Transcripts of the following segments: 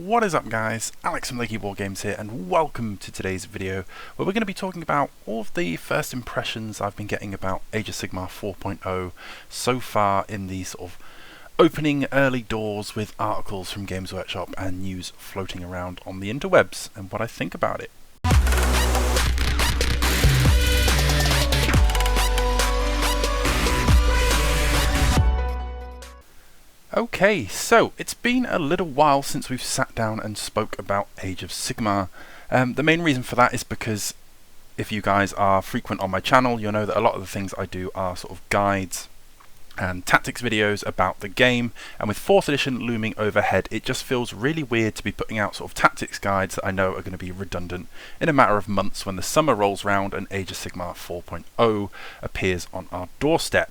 What is up guys, Alex from Lakey Wargames here and welcome to today's video where we're going to be talking about all of the first impressions I've been getting about Age of Sigmar 4.0 so far in the sort of opening early doors with articles from Games Workshop and news floating around on the interwebs and what I think about it. Okay, so it's been a little while since we've sat down and spoke about Age of Sigmar. The main reason for that is because if you guys are frequent on my channel, you'll know that a lot of the things I do are sort of guides and tactics videos about the game, and with 4th edition looming overhead, it just feels really weird to be putting out sort of tactics guides that I know are going to be redundant in a matter of months when the summer rolls round and Age of Sigmar 4.0 appears on our doorstep.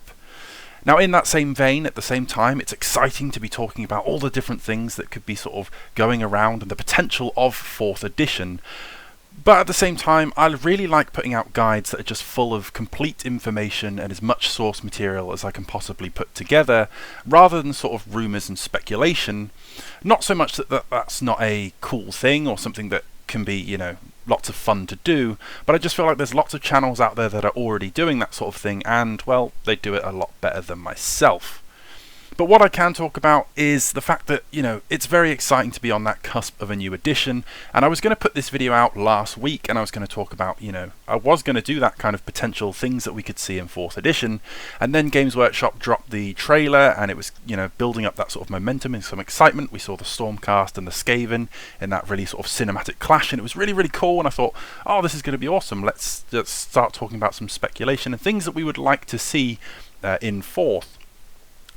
Now in that same vein, at the same time, it's exciting to be talking about all the different things that could be sort of going around and the potential of 4th edition. But at the same time, I really like putting out guides that are just full of complete information and as much source material as I can possibly put together, rather than sort of rumours and speculation. Not so much that that's not a cool thing or something that can be, you know, lots of fun to do, but I just feel like there's lots of channels out there that are already doing that sort of thing and, well, they do it a lot better than myself. But what I can talk about is the fact that, you know, it's very exciting to be on that cusp of a new edition, and I was going to put this video out last week and I was going to talk about, you know, I was going to do that kind of potential things that we could see in 4th edition, and then Games Workshop dropped the trailer and it was, you know, building up that sort of momentum and some excitement. We saw the Stormcast and the Skaven in that really sort of cinematic clash, and it was really, really cool, and I thought, oh, this is going to be awesome. Let's just start talking about some speculation and things that we would like to see in 4th.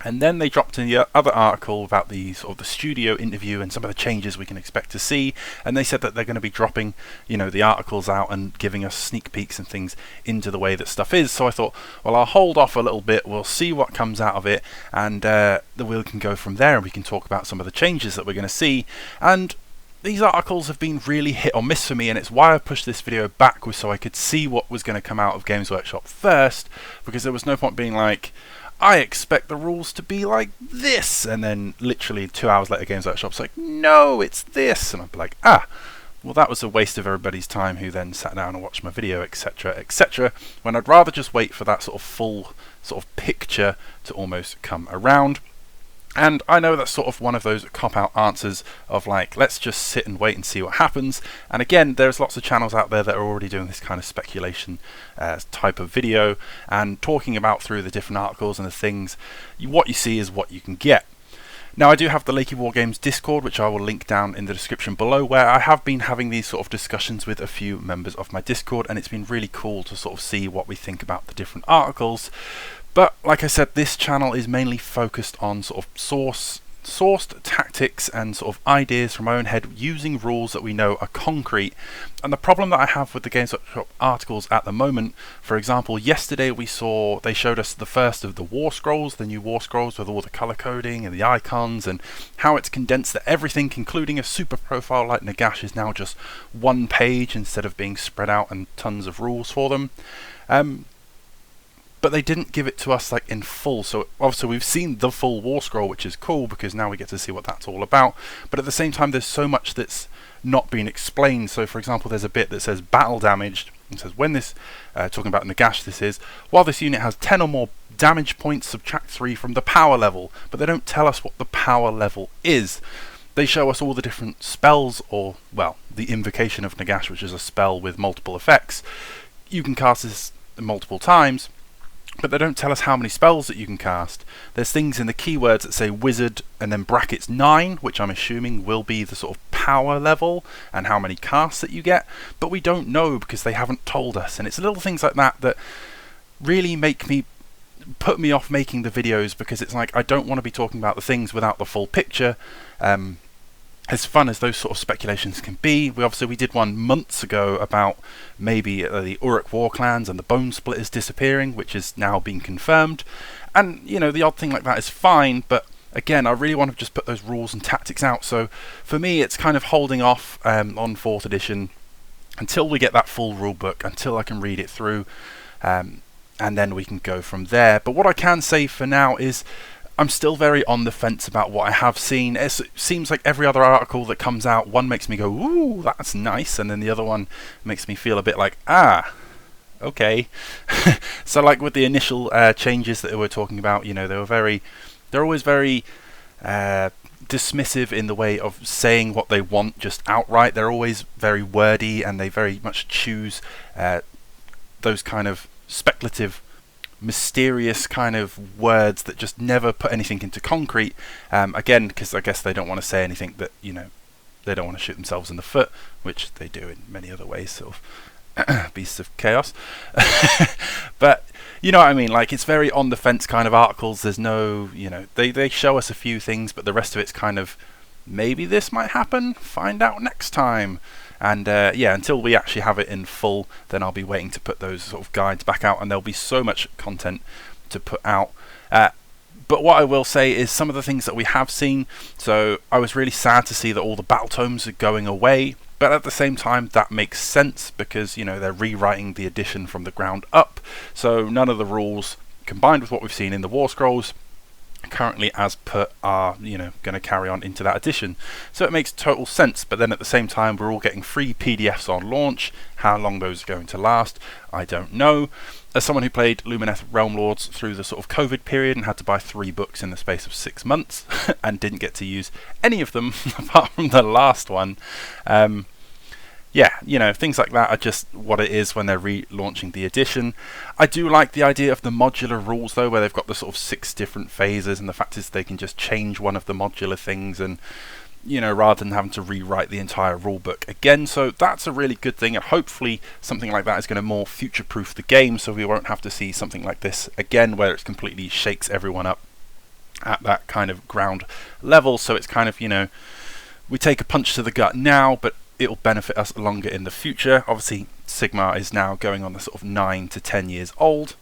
And then they dropped in the other article about the sort of the studio interview and some of the changes we can expect to see, and they said that they're going to be dropping, you know, the articles out and giving us sneak peeks and things into the way that stuff is. So I thought, well, I'll hold off a little bit, we'll see what comes out of it, and we can go from there and we can talk about some of the changes that we're going to see. And these articles have been really hit or miss for me, and it's why I pushed this video backwards so I could see what was going to come out of Games Workshop first, because there was no point being like, I expect the rules to be like this, and then literally 2 hours later Games Workshop's like, no, it's this, and I'd be like, well, that was a waste of everybody's time who then sat down and watched my video, etc, etc, when I'd rather just wait for that sort of full sort of picture to almost come around. And I know that's sort of one of those cop-out answers of like, let's just sit and wait and see what happens. And again, there's lots of channels out there that are already doing this kind of speculation type of video and talking about through the different articles and the things. What you see is what you can get. Now I do have the Lakey Wargames Discord, which I will link down in the description below, where I have been having these sort of discussions with a few members of my Discord, and it's been really cool to sort of see what we think about the different articles. But like I said, this channel is mainly focused on sort of sourced tactics and sort of ideas from my own head using rules that we know are concrete. And the problem that I have with the Games Workshop articles at the moment, for example, yesterday they showed us the first of the Warscrolls, the new Warscrolls with all the color coding and the icons and how it's condensed that everything, including a super profile like Nagash, is now just one page instead of being spread out and tons of rules for them. But they didn't give it to us like in full, so obviously we've seen the full War Scroll, which is cool because now we get to see what that's all about, but at the same time there's so much that's not been explained. So for example, there's a bit that says battle damaged, and says when this, talking about Nagash this is, while this unit has 10 or more damage points, subtract 3 from the power level, but they don't tell us what the power level is. They show us all the different spells, or well, the Invocation of Nagash, which is a spell with multiple effects. You can cast this multiple times, but they don't tell us how many spells that you can cast. There's things in the keywords that say wizard and then brackets 9, which I'm assuming will be the sort of power level and how many casts that you get, but we don't know because they haven't told us. And it's little things like that that really put me off making the videos, because it's like I don't want to be talking about the things without the full picture. As fun as those sort of speculations can be, we did one months ago about maybe the Uruk war clans and the Bone Splitters disappearing, which is now been confirmed. And, you know, the odd thing like that is fine, but again, I really want to just put those rules and tactics out. So for me, it's kind of holding off on 4th edition until we get that full rulebook, until I can read it through, and then we can go from there. But what I can say for now is I'm still very on the fence about what I have seen. It seems like every other article that comes out, one makes me go, ooh, that's nice, and then the other one makes me feel a bit like, okay. So like with the initial changes that we were talking about, you know, they're always very dismissive in the way of saying what they want just outright. They're always very wordy, and they very much choose those kind of speculative, mysterious kind of words that just never put anything into concrete. Again, because I guess they don't want to say anything that, you know, they don't want to shoot themselves in the foot, which they do in many other ways, sort of beasts of chaos. But you know what I mean, like, it's very on the fence kind of articles. There's no, you know, they show us a few things, but the rest of it's kind of, maybe this might happen, find out next time. And yeah, until we actually have it in full, then I'll be waiting to put those sort of guides back out, and there'll be so much content to put out. But what I will say is some of the things that we have seen, so I was really sad to see that all the Battletomes are going away, but at the same time that makes sense because, you know, they're rewriting the edition from the ground up, so none of the rules combined with what we've seen in the Warscrolls currently as per are, you know, going to carry on into that edition. So it makes total sense, but then at the same time we're all getting free PDFs on launch. How long those are going to last, I don't know. As someone who played Lumineth Realm Lords through the sort of COVID period and had to buy 3 books in the space of 6 months and didn't get to use any of them apart from the last one, yeah, you know, things like that are just what it is when they're relaunching the edition. I do like the idea of the modular rules though, where they've got the sort of 6 different phases, and the fact is they can just change one of the modular things, and, you know, rather than having to rewrite the entire rulebook again. So that's a really good thing, and hopefully something like that is going to more future-proof the game, so we won't have to see something like this again where it completely shakes everyone up at that kind of ground level. So it's kind of, you know, we take a punch to the gut now, but it'll benefit us longer in the future. Obviously, Sigmar is now going on the sort of 9 to 10 years old.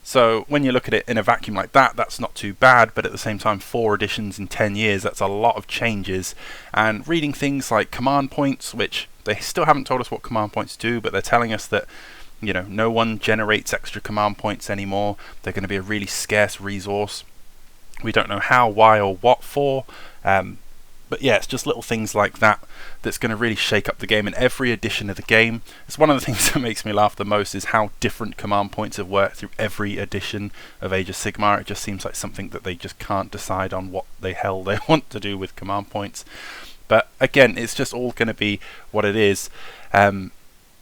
So when you look at it in a vacuum like that, that's not too bad, but at the same time, 4 editions in 10 years, that's a lot of changes. And reading things like command points, which they still haven't told us what command points do, but they're telling us that, you know, no one generates extra command points anymore. They're going to be a really scarce resource. We don't know how, why, or what for. But yeah, it's just little things like that that's going to really shake up the game in every edition of the game. It's one of the things that makes me laugh the most is how different command points have worked through every edition of Age of Sigmar. It just seems like something that they just can't decide on what the hell they want to do with command points. But again, it's just all going to be what it is.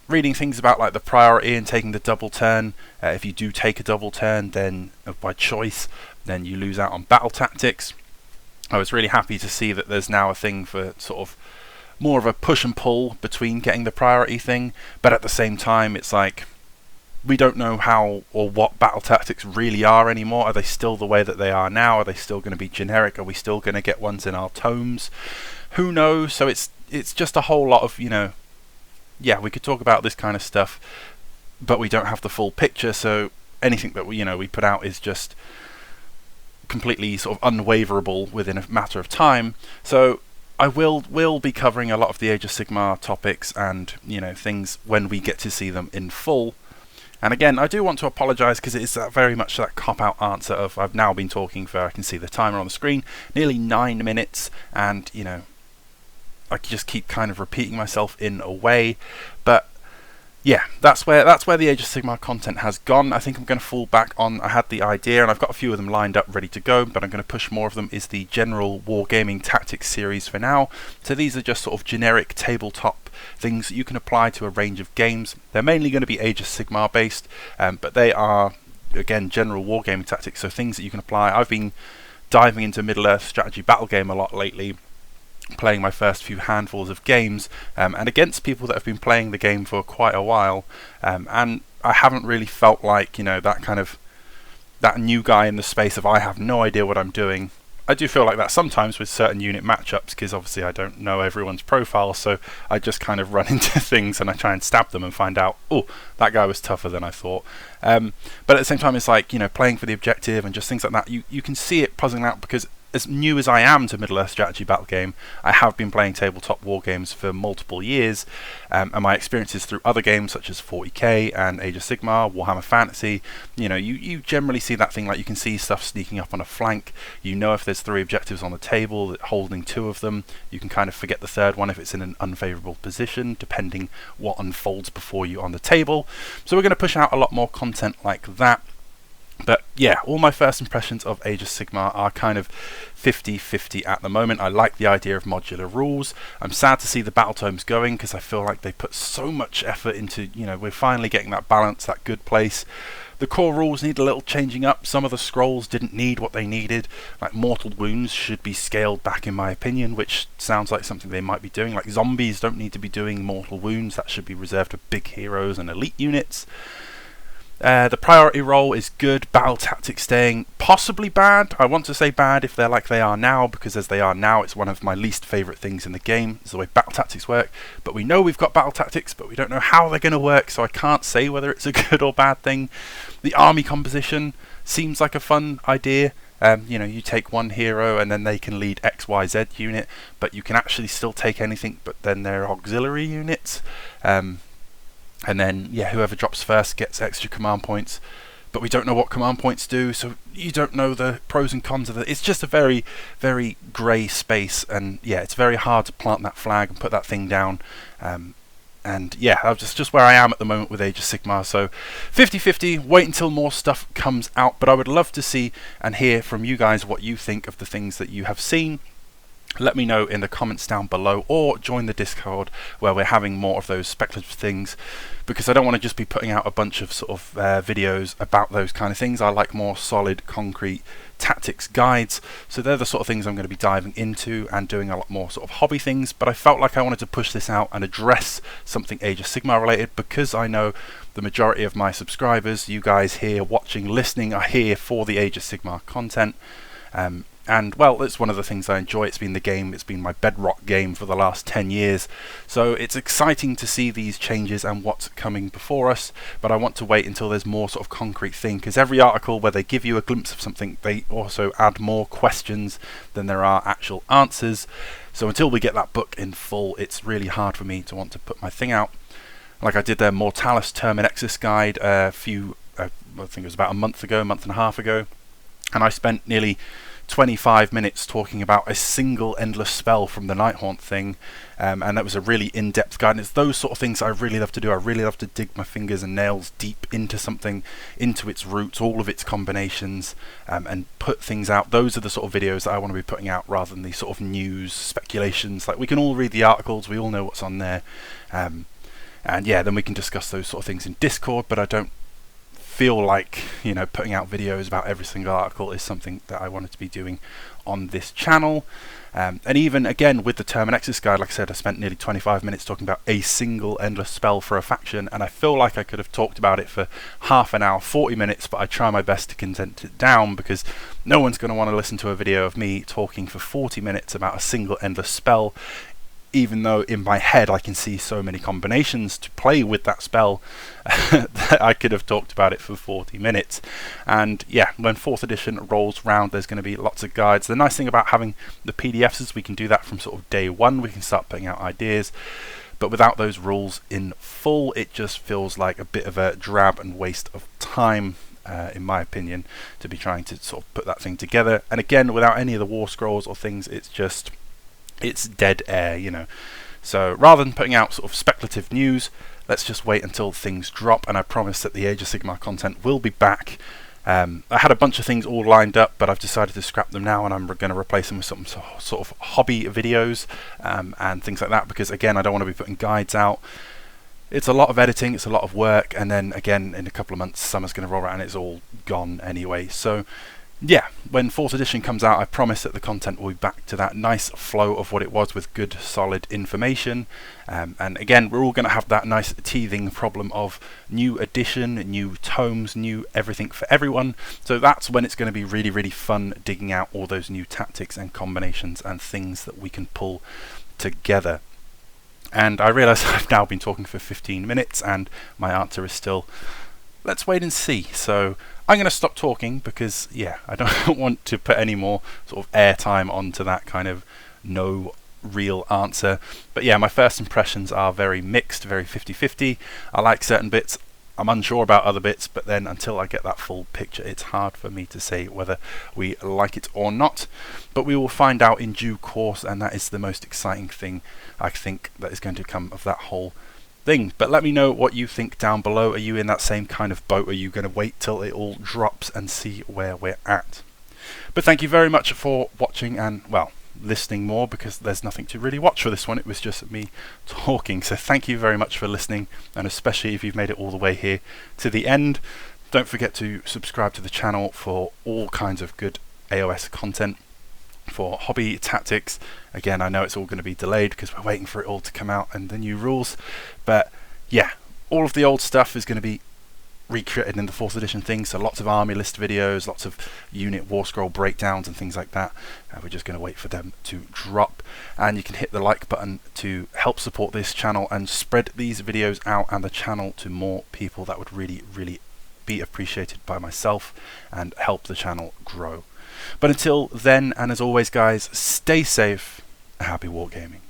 Reading things about like the priority and taking the double turn. If you do take a double turn, then by choice, then you lose out on battle tactics. I was really happy to see that there's now a thing for sort of more of a push and pull between getting the priority thing, but at the same time it's like we don't know how or what battle tactics really are anymore. Are they still the way that they are now? Are they still going to be generic? Are we still going to get ones in our tomes? Who knows? So it's just a whole lot of, you know, yeah, we could talk about this kind of stuff, but we don't have the full picture, so anything that we put out is just completely sort of unwaverable within a matter of time. So I will be covering a lot of the Age of Sigmar topics and, you know, things when we get to see them in full. And again, I do want to apologise because it is very much that cop-out answer of I've now been talking for, I can see the timer on the screen, nearly 9 minutes, and, you know, I just keep kind of repeating myself in a way, but yeah, that's where the Age of Sigmar content has gone. I think I'm going to fall back on, I had the idea and I've got a few of them lined up ready to go, but I'm going to push more of them is the general Wargaming Tactics series for now. So these are just sort of generic tabletop things that you can apply to a range of games. They're mainly going to be Age of Sigmar based, but they are, again, general Wargaming Tactics, so things that you can apply. I've been diving into Middle-earth strategy battle game a lot lately, playing my first few handfuls of games, and against people that have been playing the game for quite a while, and I haven't really felt like, you know, that new guy in the space of I have no idea what I'm doing. I do feel like that sometimes with certain unit matchups, because obviously I don't know everyone's profile, so I just kind of run into things and I try and stab them and find out, oh, that guy was tougher than I thought. But at the same time, it's like, you know, playing for the objective and just things like that, you can see it puzzling out, because as new as I am to Middle-earth strategy battle game, I have been playing tabletop war games for multiple years, and my experiences through other games such as 40k and Age of Sigmar, Warhammer Fantasy, you know, you generally see that thing, like you can see stuff sneaking up on a flank. You know, if there's 3 objectives on the table, holding 2 of them, you can kind of forget the third one if it's in an unfavourable position, depending what unfolds before you on the table. So we're going to push out a lot more content like that. But yeah, all my first impressions of Age of Sigmar are kind of 50-50 at the moment. I like the idea of modular rules. I'm sad to see the Battletomes going, because I feel like they put so much effort into, you know, we're finally getting that balance, that good place. The core rules need a little changing up. Some of the scrolls didn't need what they needed. Like mortal wounds should be scaled back in my opinion, which sounds like something they might be doing. Like zombies don't need to be doing mortal wounds. That should be reserved for big heroes and elite units. The priority roll is good. Battle tactics staying possibly bad. I want to say bad if they're like they are now, because as they are now, it's one of my least favourite things in the game. It's the way battle tactics work. But we know we've got battle tactics, but we don't know how they're going to work, so I can't say whether it's a good or bad thing. The army composition seems like a fun idea. You know, you take one hero and then they can lead XYZ unit, but you can actually still take anything but then their auxiliary units. And then, yeah, whoever drops first gets extra command points. But we don't know what command points do, so you don't know the pros and cons of it. It's just a very, very grey space, and yeah, it's very hard to plant that flag and put that thing down. And yeah, that's just where I am at the moment with Age of Sigmar. So 50-50, wait until more stuff comes out. But I would love to see and hear from you guys what you think of the things that you have seen. Let me know in the comments down below, or join the Discord where we're having more of those speculative things, because I don't want to just be putting out a bunch of sort of videos about those kind of things. I like more solid, concrete tactics guides, so they're the sort of things I'm going to be diving into and doing a lot more sort of hobby things. But I felt like I wanted to push this out and address something Age of Sigmar related, because I know the majority of my subscribers, you guys here watching, listening, are here for the Age of Sigmar content. And well, it's one of the things I enjoy. It's been the game, it's been my bedrock game for the last 10 years. So it's exciting to see these changes and what's coming before us. But I want to wait until there's more sort of concrete thing, because every article where they give you a glimpse of something, they also add more questions than there are actual answers. So until we get that book in full, it's really hard for me to want to put my thing out. Like I did their Mortalis Term and Exis guide I think it was about a month and a half ago. And I spent nearly 25 minutes talking about a single endless spell from the Nighthaunt thing, and that was a really in-depth guide. And it's those sort of things I really love to do. I really love to dig my fingers and nails deep into something, into its roots, all of its combinations, and put things out. Those are the sort of videos that I want to be putting out, rather than these sort of news speculations. Like, we can all read the articles, we all know what's on there, and yeah, then we can discuss those sort of things in Discord. But I don't feel like, you know, putting out videos about every single article is something that I wanted to be doing on this channel. And even again with the Term and Exis guide, like I said, I spent nearly 25 minutes talking about a single endless spell for a faction, and I feel like I could have talked about it for half an hour, 40 minutes, but I try my best to condense it down, because no one's going to want to listen to a video of me talking for 40 minutes about a single endless spell, even though in my head I can see so many combinations to play with that spell that I could have talked about it for 40 minutes. And yeah, when 4th edition rolls round, there's going to be lots of guides. The nice thing about having the PDFs is we can do that from sort of day one. We can start putting out ideas, but without those rules in full, it just feels like a bit of a drab and waste of time, in my opinion, to be trying to sort of put that thing together. And again, without any of the Warscrolls or things, it's dead air, you know. So rather than putting out sort of speculative news, let's just wait until things drop, and I promise that the Age of Sigmar content will be back. I had a bunch of things all lined up, but I've decided to scrap them now, and I'm going to replace them with some sort of hobby videos and things like that, because again, I don't want to be putting guides out. It's a lot of editing, it's a lot of work, and then again, in a couple of months, summer's going to roll around and it's all gone anyway. So yeah, when 4th edition comes out, I promise that the content will be back to that nice flow of what it was, with good solid information. And again, we're all going to have that nice teething problem of new edition, new tomes, new everything for everyone. So that's when it's going to be really, really fun digging out all those new tactics and combinations and things that we can pull together. And I realise I've now been talking for 15 minutes and my answer is still, let's wait and see. So I'm going to stop talking because, yeah, I don't want to put any more sort of airtime onto that kind of no real answer. But yeah, my first impressions are very mixed, very 50-50. I like certain bits, I'm unsure about other bits, but then until I get that full picture, it's hard for me to say whether we like it or not. But we will find out in due course, and that is the most exciting thing I think that is going to come of that whole thing. But let me know what you think down below. Are you in that same kind of boat? Are you going to wait till it all drops and see where we're at? But thank you very much for watching and, well, listening more, because there's nothing to really watch for this one. It was just me talking. So thank you very much for listening, and especially if you've made it all the way here to the end. Don't forget to subscribe to the channel for all kinds of good AOS content, for hobby tactics. Again, I know it's all going to be delayed because we're waiting for it all to come out and the new rules, but yeah, all of the old stuff is going to be recreated in the 4th edition thing, so lots of army list videos, lots of unit war scroll breakdowns and things like that. We're just going to wait for them to drop, and you can hit the like button to help support this channel and spread these videos out and the channel to more people. That would really be appreciated by myself and help the channel grow. But until then, and as always guys, stay safe, happy wargaming.